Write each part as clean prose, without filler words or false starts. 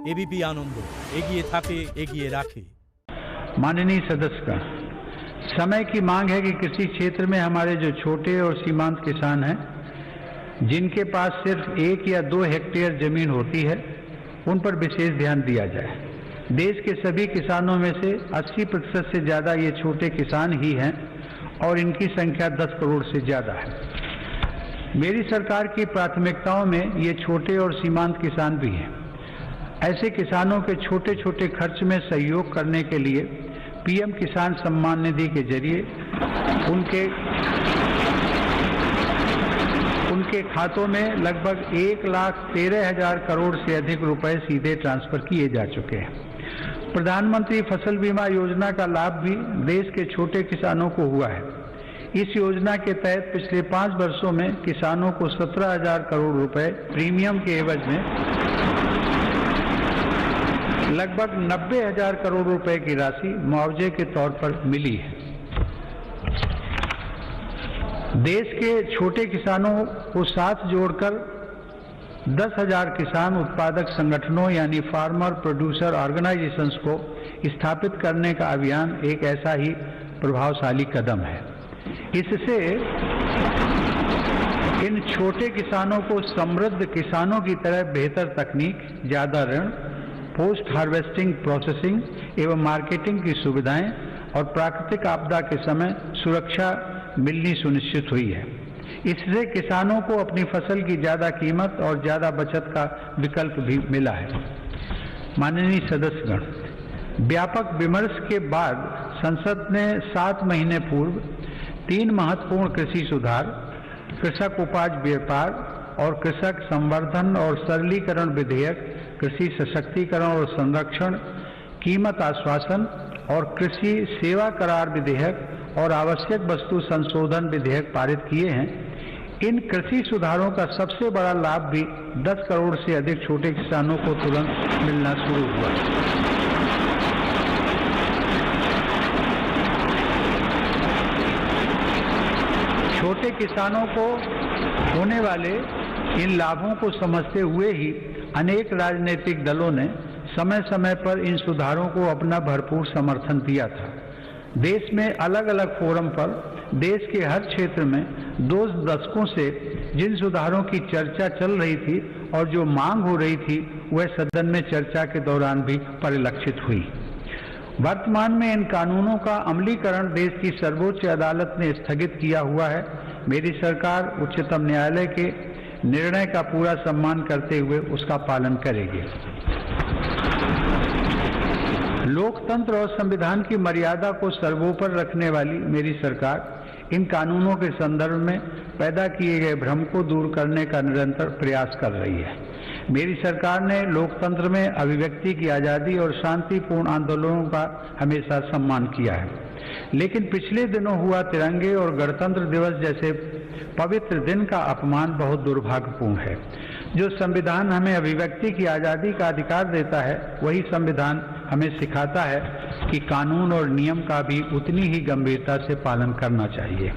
ABP आनंद एगिए थाके एगिए राखे। माननीय सदस्यगण, समय की मांग है कि कृषि क्षेत्र में हमारे जो छोटे और सीमांत किसान हैं, जिनके पास सिर्फ 1 या 2 हेक्टेयर जमीन होती है, उन पर विशेष ध्यान दिया जाए। देश के सभी किसानों में से 80% से ज़्यादा ये छोटे किसान ही हैं और इनकी संख्या 10 करोड़ से ज़्यादा है। मेरी सरकार की प्राथमिकताओं में ये छोटे और सीमांत किसान भी हैं। ऐसे किसानों के छोटे छोटे खर्च में सहयोग करने के लिए पीएम किसान सम्मान निधि के जरिए उनके खातों में लगभग 1,13,000 करोड़ से अधिक रुपए सीधे ट्रांसफर किए जा चुके हैं। प्रधानमंत्री फसल बीमा योजना का लाभ भी देश के छोटे किसानों को हुआ है। इस योजना के तहत पिछले 5 वर्षों में किसानों को 17,000 करोड़ रुपए प्रीमियम के एवज में लगभग 90,000 करोड़ रुपए की राशि मुआवजे के तौर पर मिली है। देश के छोटे किसानों को साथ जोड़कर 10,000 किसान उत्पादक संगठनों यानी फार्मर प्रोड्यूसर ऑर्गेनाइजेशंस को स्थापित करने का अभियान एक ऐसा ही प्रभावशाली कदम है। इससे इन छोटे किसानों को समृद्ध किसानों की तरह बेहतर तकनीक, ज्यादा ऋण, पोस्ट हार्वेस्टिंग प्रोसेसिंग एवं मार्केटिंग की सुविधाएं और प्राकृतिक आपदा के समय सुरक्षा मिलनी सुनिश्चित हुई है। इससे किसानों को अपनी फसल की ज्यादा कीमत और ज्यादा बचत का विकल्प भी मिला है। माननीय सदस्यगण, व्यापक विमर्श के बाद संसद ने 7 महीने पूर्व 3 महत्वपूर्ण कृषि सुधार, कृषक उपज व्यापार और कृषक संवर्धन और सरलीकरण विधेयक, कृषि सशक्तिकरण और संरक्षण, कीमत आश्वासन और कृषि सेवा करार विधेयक और आवश्यक वस्तु संशोधन विधेयक पारित किए हैं। इन कृषि सुधारों का सबसे बड़ा लाभ भी 10 करोड़ से अधिक छोटे किसानों को तुरंत मिलना शुरू हुआ। छोटे किसानों को होने वाले इन लाभों को समझते हुए ही अनेक राजनीतिक दलों ने समय समय पर इन सुधारों को अपना भरपूर समर्थन दिया था। देश में अलग अलग फोरम पर देश के हर क्षेत्र में 2 दशकों से जिन सुधारों की चर्चा चल रही थी और जो मांग हो रही थी, वह सदन में चर्चा के दौरान भी परिलक्षित हुई। वर्तमान में इन कानूनों का अमलीकरण देश की सर्वोच्च अदालत ने स्थगित किया हुआ है। मेरी सरकार उच्चतम न्यायालय के निर्णय का पूरा सम्मान करते हुए उसका पालन करेगी। लोकतंत्र और संविधान की मर्यादा को सर्वोपरि रखने वाली मेरी सरकार इन कानूनों के संदर्भ में पैदा किए गए भ्रम को दूर करने का निरंतर प्रयास कर रही है। मेरी सरकार ने लोकतंत्र में अभिव्यक्ति की आज़ादी और शांतिपूर्ण आंदोलनों का हमेशा सम्मान किया है, लेकिन पिछले दिनों हुआ तिरंगे और गणतंत्र दिवस जैसे पवित्र दिन का अपमान बहुत दुर्भाग्यपूर्ण है। जो संविधान हमें अभिव्यक्ति की आज़ादी का अधिकार देता है, वही संविधान हमें सिखाता है कि कानून और नियम का भी उतनी ही गंभीरता से पालन करना चाहिए।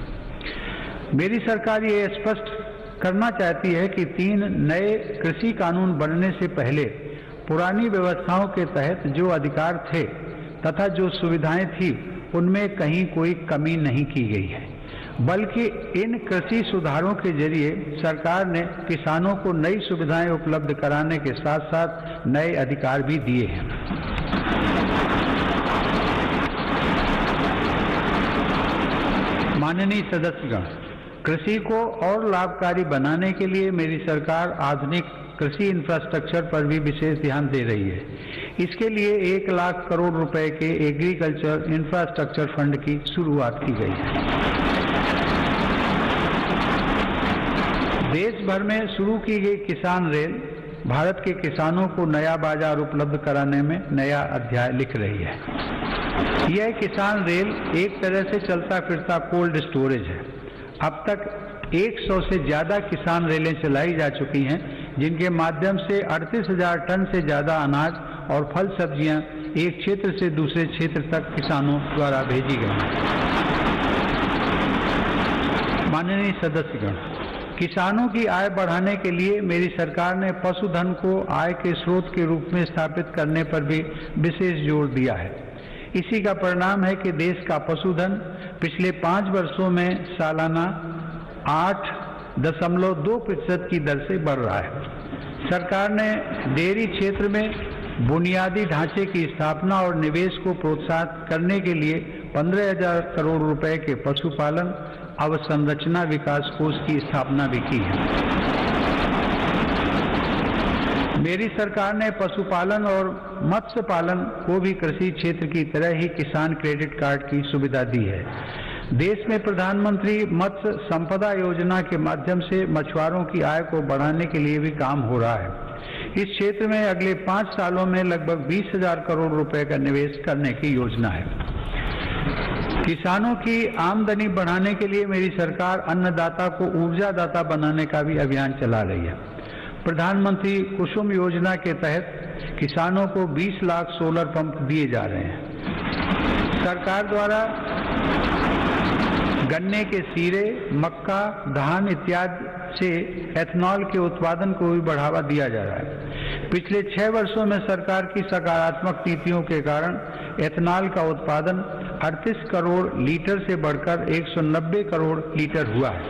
मेरी सरकार ये स्पष्ट करना चाहती है कि 3 नए कृषि कानून बनने से पहले पुरानी व्यवस्थाओं के तहत जो अधिकार थे तथा जो सुविधाएं थी, उनमें कहीं कोई कमी नहीं की गई है, बल्कि इन कृषि सुधारों के जरिए सरकार ने किसानों को नई सुविधाएं उपलब्ध कराने के साथ साथ नए अधिकार भी दिए हैं। माननीय सदस्यगण, कृषि को और लाभकारी बनाने के लिए मेरी सरकार आधुनिक कृषि इंफ्रास्ट्रक्चर पर भी विशेष ध्यान दे रही है। इसके लिए 1 लाख करोड़ रुपए के एग्रीकल्चर इंफ्रास्ट्रक्चर फंड की शुरुआत की गई है। देश भर में शुरू की गई किसान रेल भारत के किसानों को नया बाजार उपलब्ध कराने में नया अध्याय लिख रही है। यह किसान रेल एक तरह से चलता फिरता कोल्ड स्टोरेज है। अब तक 100 से ज्यादा किसान रेलें चलाई जा चुकी हैं, जिनके माध्यम से 38,000 टन से ज्यादा अनाज और फल सब्जियां एक क्षेत्र से दूसरे क्षेत्र तक किसानों द्वारा भेजी गई हैं। माननीय सदस्यगण, किसानों की आय बढ़ाने के लिए मेरी सरकार ने पशुधन को आय के स्रोत के रूप में स्थापित करने पर भी विशेष जोर दिया है। इसी का परिणाम है कि देश का पशुधन पिछले 5 वर्षों में सालाना 8.2% की दर से बढ़ रहा है। सरकार ने डेयरी क्षेत्र में बुनियादी ढांचे की स्थापना और निवेश को प्रोत्साहित करने के लिए 15,000 करोड़ रुपए के पशुपालन अवसंरचना विकास कोष की स्थापना भी की है। मेरी सरकार ने पशुपालन और मत्स्य पालन को भी कृषि क्षेत्र की तरह ही किसान क्रेडिट कार्ड की सुविधा दी है। देश में प्रधानमंत्री मत्स्य संपदा योजना के माध्यम से मछुआरों की आय को बढ़ाने के लिए भी काम हो रहा है। इस क्षेत्र में अगले 5 सालों में लगभग 20,000 करोड़ रुपए का निवेश करने की योजना है। किसानों की आमदनी बढ़ाने के लिए मेरी सरकार अन्नदाता को ऊर्जादाता बनाने का भी अभियान चला रही है। प्रधानमंत्री कुसुम योजना के तहत किसानों को 20 लाख सोलर पंप दिए जा रहे हैं। सरकार द्वारा गन्ने के सीरे, मक्का, धान इत्यादि से एथेनॉल के उत्पादन को भी बढ़ावा दिया जा रहा है। पिछले 6 वर्षों में सरकार की सकारात्मक नीतियों के कारण एथेनॉल का उत्पादन 38 करोड़ लीटर से बढ़कर 190 करोड़ लीटर हुआ है।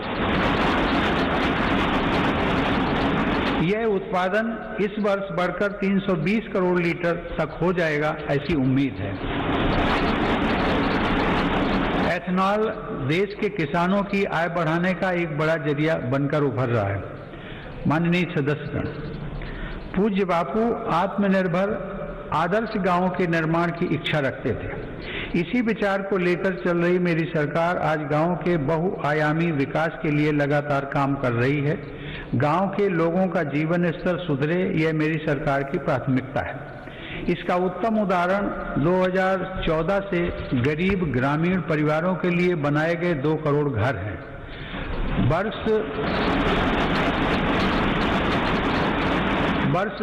यह उत्पादन इस वर्ष बढ़कर 320 करोड़ लीटर तक हो जाएगा, ऐसी उम्मीद है। एथेनॉल देश के किसानों की आय बढ़ाने का एक बड़ा जरिया बनकर उभर रहा है। माननीय सदस्यगण, पूज्य बापू आत्मनिर्भर आदर्श गांवों के निर्माण की इच्छा रखते थे। इसी विचार को लेकर चल रही मेरी सरकार आज गांव के बहुआयामी विकास के लिए लगातार काम कर रही है। गांव के लोगों का जीवन स्तर सुधरे, यह मेरी सरकार की प्राथमिकता है। इसका उत्तम उदाहरण 2014 से गरीब ग्रामीण परिवारों के लिए बनाए गए 2 करोड़ घर हैं। वर्ष